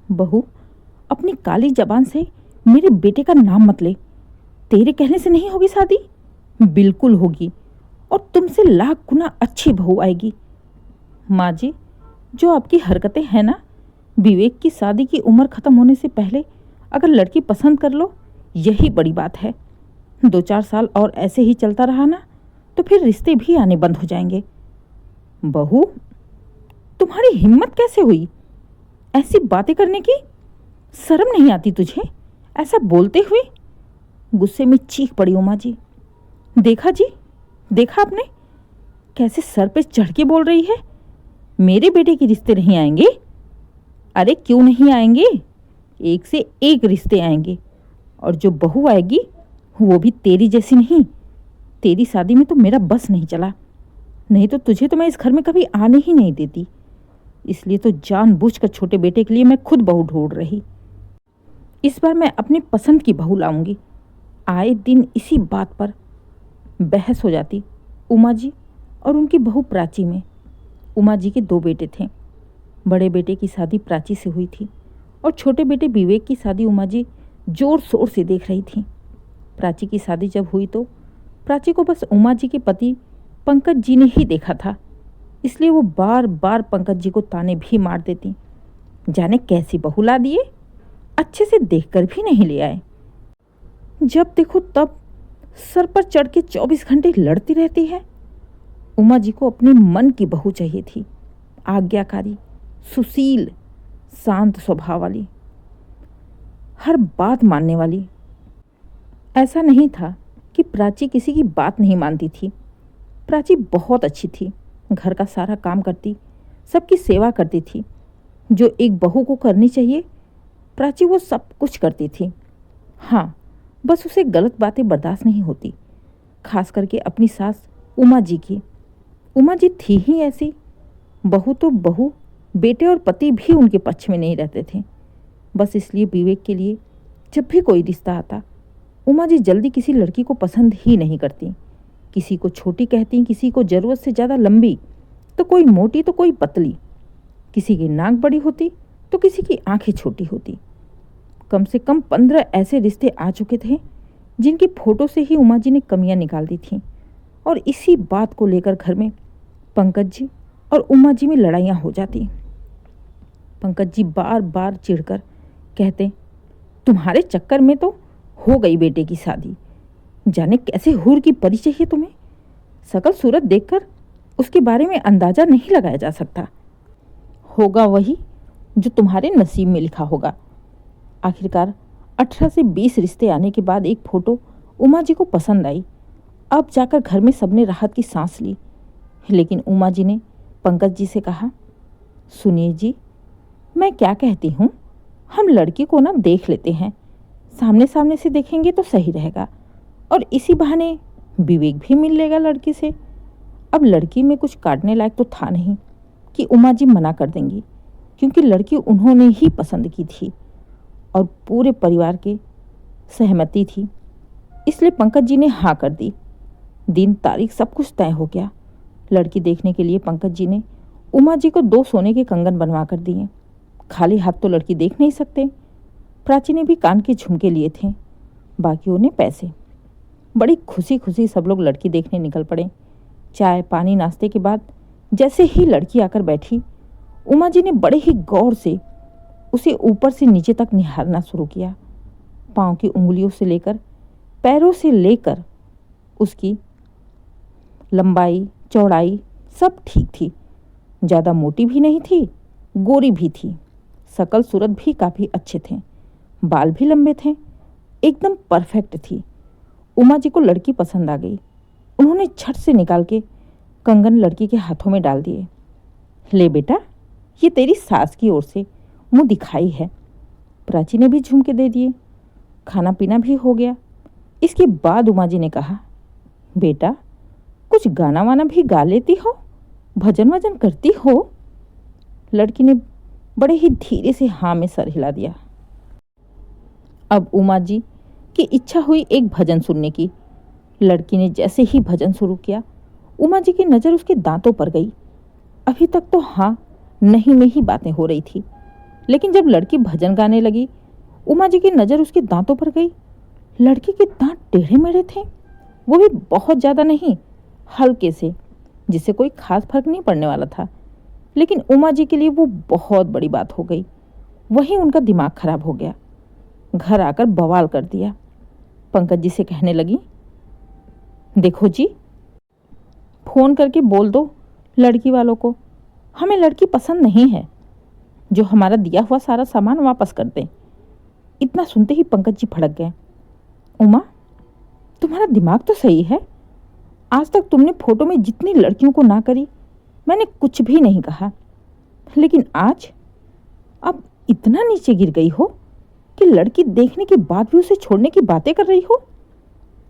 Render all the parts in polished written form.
बहू, अपनी काली जबान से मेरे बेटे का नाम मत ले। तेरे कहने से नहीं होगी शादी। बिल्कुल होगी, और तुमसे लाख गुना अच्छी बहू आएगी। माँ जी, जो आपकी हरकतें हैं ना, विवेक की शादी की उम्र खत्म होने से पहले अगर लड़की पसंद कर लो, यही बड़ी बात है। 2-4 साल और ऐसे ही चलता रहा ना, तो फिर रिश्ते भी आने बंद हो जाएंगे। बहू, तुम्हारी हिम्मत कैसे हुई ऐसी बातें करने की? शर्म नहीं आती तुझे ऐसा बोलते हुए? गुस्से में चीख पड़ी उमा जी। देखा जी, देखा आपने कैसे सर पे चढ़ के बोल रही है। मेरे बेटे के रिश्ते नहीं आएंगे? अरे क्यों नहीं आएंगे? एक से एक रिश्ते आएंगे, और जो बहू आएगी वो भी तेरी जैसी नहीं। तेरी शादी में तो मेरा बस नहीं चला, नहीं तो तुझे तो मैं इस घर में कभी आने ही नहीं देती। इसलिए तो जानबूझकर छोटे बेटे के लिए मैं खुद बहू ढूंढ रही। इस बार मैं अपनी पसंद की बहू लाऊंगी। आए दिन इसी बात पर बहस हो जाती उमा जी और उनकी बहू प्राची में। उमा जी के 2 बेटे थे। बड़े बेटे की शादी प्राची से हुई थी और छोटे बेटे विवेक की शादी उमा जी जोर शोर से देख रही थी। प्राची की शादी जब हुई तो प्राची को बस उमा जी के पति पंकज जी ने ही देखा था, इसलिए वो बार बार पंकज जी को ताने भी मार देती। जाने कैसी बहू ला दिए, अच्छे से देखकर भी नहीं ले आए। जब देखो तब सर पर चढ़ के 24 घंटे लड़ती रहती है। उमा जी को अपने मन की बहू चाहिए थी, आज्ञाकारी, सुशील, शांत स्वभाव वाली, हर बात मानने वाली। ऐसा नहीं था कि प्राची किसी की बात नहीं मानती थी। प्राची बहुत अच्छी थी, घर का सारा काम करती, सबकी सेवा करती थी। जो एक बहू को करनी चाहिए, प्राची वो सब कुछ करती थी। हाँ, बस उसे गलत बातें बर्दाश्त नहीं होती, खास करके अपनी सास उमा जी की। उमा जी थी ही ऐसी। बहू तो बहू, बेटे और पति भी उनके पक्ष में नहीं रहते थे। बस इसलिए विवेक के लिए जब भी कोई रिश्ता आता, उमा जी जल्दी किसी लड़की को पसंद ही नहीं करती। किसी को छोटी कहती, किसी को ज़रूरत से ज़्यादा लंबी, तो कोई मोटी तो कोई पतली, किसी की नाक बड़ी होती तो किसी की आंखें छोटी होती। कम से कम 15 ऐसे रिश्ते आ चुके थे जिनकी फ़ोटो से ही उमा जी ने कमियां निकाल दी थीं, और इसी बात को लेकर घर में पंकज जी और उमा जी में लड़ाइयाँ हो जाती। पंकज जी बार बार चिढ़कर कहते, तुम्हारे चक्कर में तो हो गई बेटे की शादी। जाने कैसे हूर की परी चाहिए तुम्हें। शकल सूरत देखकर उसके बारे में अंदाजा नहीं लगाया जा सकता। होगा वही जो तुम्हारे नसीब में लिखा होगा। आखिरकार 18 से 20 रिश्ते आने के बाद एक फ़ोटो उमा जी को पसंद आई। अब जाकर घर में सबने राहत की सांस ली। लेकिन उमा जी ने पंकज जी से कहा, सुनिए जी, मैं क्या कहती हूँ, हम लड़की को ना देख लेते हैं। सामने सामने से देखेंगे तो सही रहेगा, और इसी बहाने विवेक भी मिल लेगा लड़की से। अब लड़की में कुछ काटने लायक तो था नहीं कि उमा जी मना कर देंगी, क्योंकि लड़की उन्होंने ही पसंद की थी और पूरे परिवार के सहमति थी। इसलिए पंकज जी ने हाँ कर दी। दिन तारीख सब कुछ तय हो गया। लड़की देखने के लिए पंकज जी ने उमा जी को 2 सोने के कंगन बनवा कर दिए। खाली हाथ तो लड़की देख नहीं सकते। प्राची ने भी कान के झुमके लिए थे, बाकियों ने पैसे। बड़ी खुशी खुशी सब लोग लड़की देखने निकल पड़े। चाय पानी नाश्ते के बाद जैसे ही लड़की आकर बैठी, उमा जी ने बड़े ही गौर से उसे ऊपर से नीचे तक निहारना शुरू किया। पाँव की उंगलियों से लेकर पैरों से लेकर उसकी लंबाई चौड़ाई सब ठीक थी। ज़्यादा मोटी भी नहीं थी, गोरी भी थी। शकल सूरत भी काफ़ी अच्छे थे, बाल भी लंबे थे, एकदम परफेक्ट थी। उमा जी को लड़की पसंद आ गई। उन्होंने झट से निकाल के कंगन लड़की के हाथों में डाल दिए। ले बेटा, ये तेरी सास की ओर से मुँह दिखाई है। प्राची ने भी झुमके दे दिए। खाना पीना भी हो गया। इसके बाद उमा जी ने कहा, बेटा कुछ गाना वाना भी गा लेती हो, भजन वजन करती हो? लड़की ने बड़े ही धीरे से हाँ में सर हिला दिया। अब उमा जी की इच्छा हुई एक भजन सुनने की। लड़की ने जैसे ही भजन शुरू किया, उमा जी की नज़र उसके दांतों पर गई। अभी तक तो हाँ नहीं में ही बातें हो रही थी, लेकिन जब लड़की भजन गाने लगी, उमा जी की नज़र उसके दांतों पर गई। लड़की के दांत टेढ़े मेढ़े थे, वो भी बहुत ज़्यादा नहीं, हल्के से, जिससे कोई खास फर्क नहीं पड़ने वाला था। लेकिन उमा जी के लिए वो बहुत बड़ी बात हो गई। वहीं उनका दिमाग खराब हो गया। घर आकर बवाल कर दिया। पंकज जी से कहने लगी, देखो जी, फ़ोन करके बोल दो लड़की वालों को हमें लड़की पसंद नहीं है, जो हमारा दिया हुआ सारा सामान वापस कर दें। इतना सुनते ही पंकज जी भड़क गए। उमा, तुम्हारा दिमाग तो सही है। आज तक तुमने फोटो में जितनी लड़कियों को ना करी, मैंने कुछ भी नहीं कहा, लेकिन आज अब इतना नीचे गिर गई हो कि लड़की देखने के बाद भी उसे छोड़ने की बातें कर रही हो।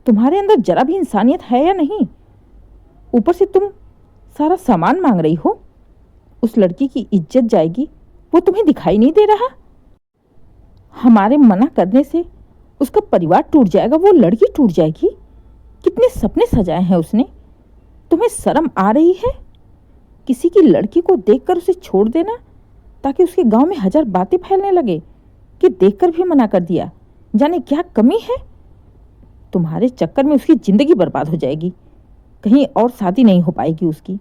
तुम्हारे अंदर जरा भी इंसानियत है या नहीं? ऊपर से तुम सारा सामान मांग रही हो। उस लड़की की इज्जत जाएगी, वो तुम्हें दिखाई नहीं दे रहा? हमारे मना करने से उसका परिवार टूट जाएगा, वो लड़की टूट जाएगी। कितने सपने सजाए हैं उसने। तुम्हें शर्म आ रही है? किसी की लड़की को देखकर उसे छोड़ देना ताकि उसके गांव में 1000 बातें फैलने लगे कि देखकर भी मना कर दिया। जाने क्या कमी है? तुम्हारे चक्कर में उसकी जिंदगी बर्बाद हो जाएगी। कहीं और शादी नहीं हो पाएगी उसकी।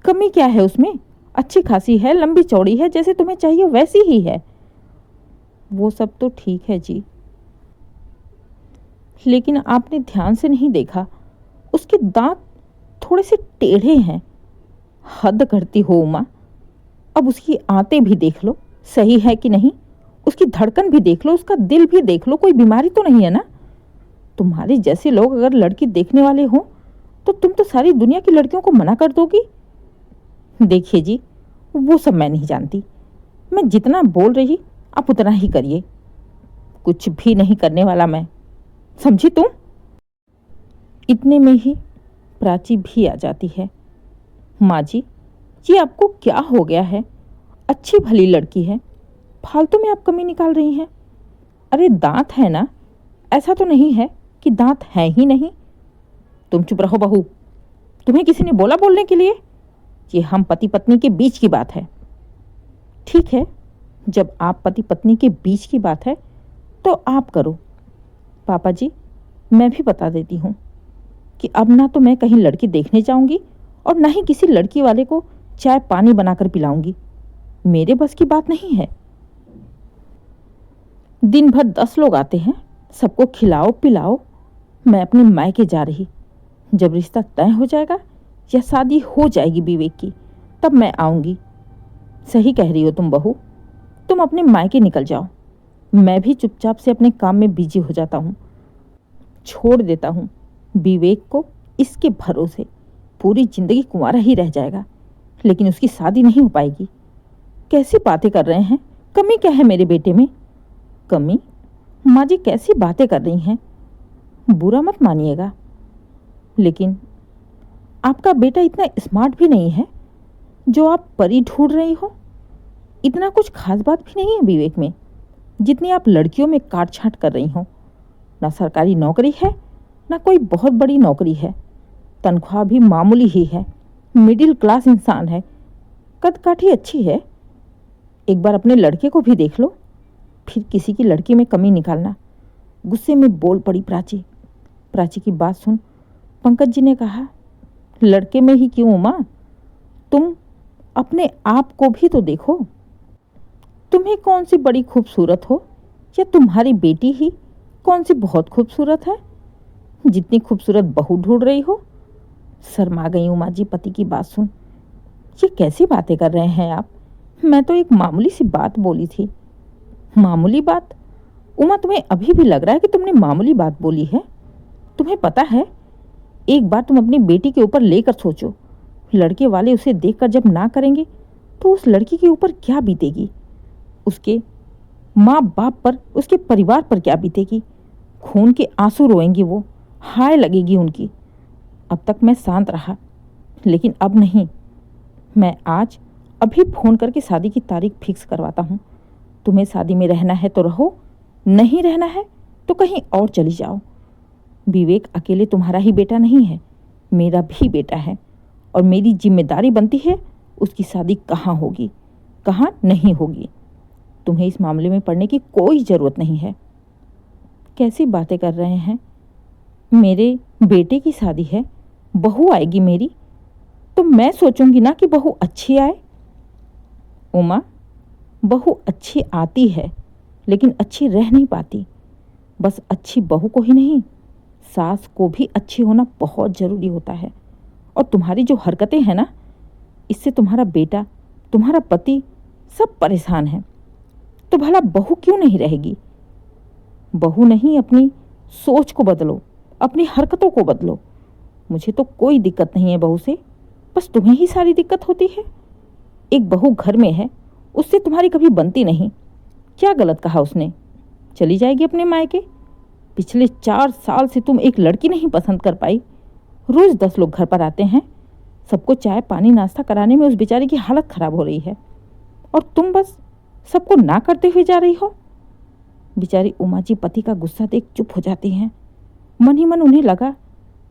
कमी क्या है उसमें? अच्छी खासी है, लंबी चौड़ी है, जैसे तुम्हें चाहिए वैसी ही है। वो सब तो ठीक है जी, लेकिन आपने ध्यान से नहीं देखा, उसके दांत थोड़े से टेढ़े हैं। हद करती हो उमा। अब उसकी आंतें भी देख लो, सही है कि नहीं। उसकी धड़कन भी देख लो, उसका दिल भी देख लो, कोई बीमारी तो नहीं है ना? तुम्हारे जैसे लोग अगर लड़की देखने वाले हों तो तुम तो सारी दुनिया की लड़कियों को मना कर दोगी। देखिए जी, वो सब मैं नहीं जानती। मैं जितना बोल रही आप उतना ही करिए। कुछ भी नहीं करने वाला मैं, समझी तुम? इतने में ही प्राची भी आ जाती है। माँ जी, ये आपको क्या हो गया है? अच्छी भली लड़की है, फालतू में आप कमी निकाल रही हैं। अरे दांत है ना, ऐसा तो नहीं है कि दांत है ही नहीं। तुम चुप रहो बहू। तुम्हें किसी ने बोला बोलने के लिए? ये हम पति पत्नी के बीच की बात है। ठीक है, जब आप पति पत्नी के बीच की बात है तो आप करो। पापा जी, मैं भी बता देती हूँ कि अब ना तो मैं कहीं लड़की देखने जाऊंगी और ना ही किसी लड़की वाले को चाय पानी बनाकर पिलाऊंगी। मेरे बस की बात नहीं है। दिन भर 10 लोग आते हैं, सबको खिलाओ पिलाओ। मैं अपने मायके जा रही। जब रिश्ता तय हो जाएगा या शादी हो जाएगी विवेक की, तब मैं आऊंगी। सही कह रही हो तुम बहू, तुम अपने मायके निकल जाओ। मैं भी चुपचाप से अपने काम में बिजी हो जाता हूँ। छोड़ देता हूँ विवेक को इसके भरोसे। पूरी जिंदगी कुंवारा ही रह जाएगा, लेकिन उसकी शादी नहीं हो पाएगी। कैसी बातें कर रहे हैं? कमी क्या है मेरे बेटे में? कमी? माँ जी कैसी बातें कर रही हैं? बुरा मत मानिएगा, लेकिन आपका बेटा इतना स्मार्ट भी नहीं है जो आप परी ढूंढ रही हो। इतना कुछ खास बात भी नहीं है विवेक में, जितनी आप लड़कियों में काट छांट कर रही हो। ना सरकारी नौकरी है, ना कोई बहुत बड़ी नौकरी है। तनख्वाह भी मामूली ही है। मिडिल क्लास इंसान है। कद काठी अच्छी है। एक बार अपने लड़के को भी देख लो, फिर किसी की लड़की में कमी निकालना। गुस्से में बोल पड़ी प्राची। प्राची की बात सुन पंकज जी ने कहा, लड़के में ही क्यों उमा, तुम अपने आप को भी तो देखो। तुम्हें कौन सी बड़ी खूबसूरत हो, या तुम्हारी बेटी ही कौन सी बहुत खूबसूरत है, जितनी खूबसूरत बहू ढूंढ रही हो। शर्मा गई उमा जी पति की बात सुन। ये कैसी बातें कर रहे हैं आप? मैं तो एक मामूली सी बात बोली थी। मामूली बात? उमा, तुम्हें अभी भी लग रहा है कि तुमने मामूली बात बोली है? तुम्हें पता है, एक बार तुम अपनी बेटी के ऊपर लेकर सोचो, लड़के वाले उसे देखकर जब ना करेंगे तो उस लड़की के ऊपर क्या बीतेगी। उसके माँ बाप पर, उसके परिवार पर क्या बीतेगी। खून के आंसू रोएंगी वो, हाय लगेगी उनकी। अब तक मैं शांत रहा, लेकिन अब नहीं। मैं आज अभी फ़ोन करके शादी की तारीख फिक्स करवाता हूँ। तुम्हें शादी में रहना है तो रहो, नहीं रहना है तो कहीं और चली जाओ। विवेक अकेले तुम्हारा ही बेटा नहीं है, मेरा भी बेटा है, और मेरी जिम्मेदारी बनती है उसकी शादी कहाँ होगी, कहाँ नहीं होगी। तुम्हें इस मामले में पड़ने की कोई ज़रूरत नहीं है। कैसी बातें कर रहे हैं? मेरे बेटे की शादी है, बहू आएगी मेरी, तो मैं सोचूंगी ना कि बहू अच्छी आए। उमा, बहू अच्छी आती है लेकिन अच्छी रह नहीं पाती। बस अच्छी बहू को ही नहीं, सास को भी अच्छी होना बहुत ज़रूरी होता है। और तुम्हारी जो हरकतें हैं ना, इससे तुम्हारा बेटा, तुम्हारा पति सब परेशान हैं। तो भला बहू क्यों नहीं रहेगी? बहू नहीं, अपनी सोच को बदलो, अपनी हरकतों को बदलो। मुझे तो कोई दिक्कत नहीं है बहू से, बस तुम्हें ही सारी दिक्कत होती है। एक बहू घर में है, उससे तुम्हारी कभी बनती नहीं। क्या गलत कहा उसने? चली जाएगी अपने मायके। पिछले 4 साल से तुम एक लड़की नहीं पसंद कर पाई। रोज 10 लोग घर पर आते हैं, सबको चाय पानी नाश्ता कराने में उस बेचारी की हालत खराब हो रही है, और तुम बस सबको ना करते हुए जा रही हो। बेचारी उमा जी पति का गुस्सा देख चुप हो जाती हैं। मन ही मन उन्हें लगा,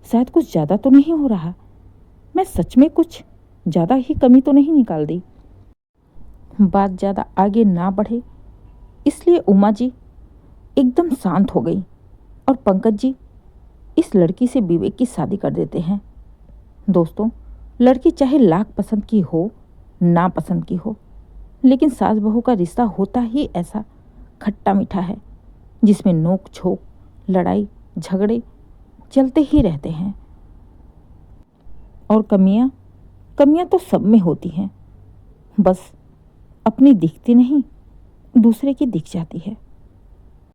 शायद कुछ ज़्यादा तो नहीं हो रहा, मैं सच में कुछ ज़्यादा ही कमी तो नहीं निकाल दी। बात ज़्यादा आगे ना बढ़े इसलिए उमा जी एकदम शांत हो गई, और पंकज जी इस लड़की से विवेक की शादी कर देते हैं। दोस्तों, लड़की चाहे लाख पसंद की हो, ना पसंद की हो, लेकिन सास बहू का रिश्ता होता ही ऐसा खट्टा मीठा है, जिसमें नोक झोंक, लड़ाई झगड़े चलते ही रहते हैं। और कमियां तो सब में होती हैं, बस अपनी दिखती नहीं, दूसरे की दिख जाती है।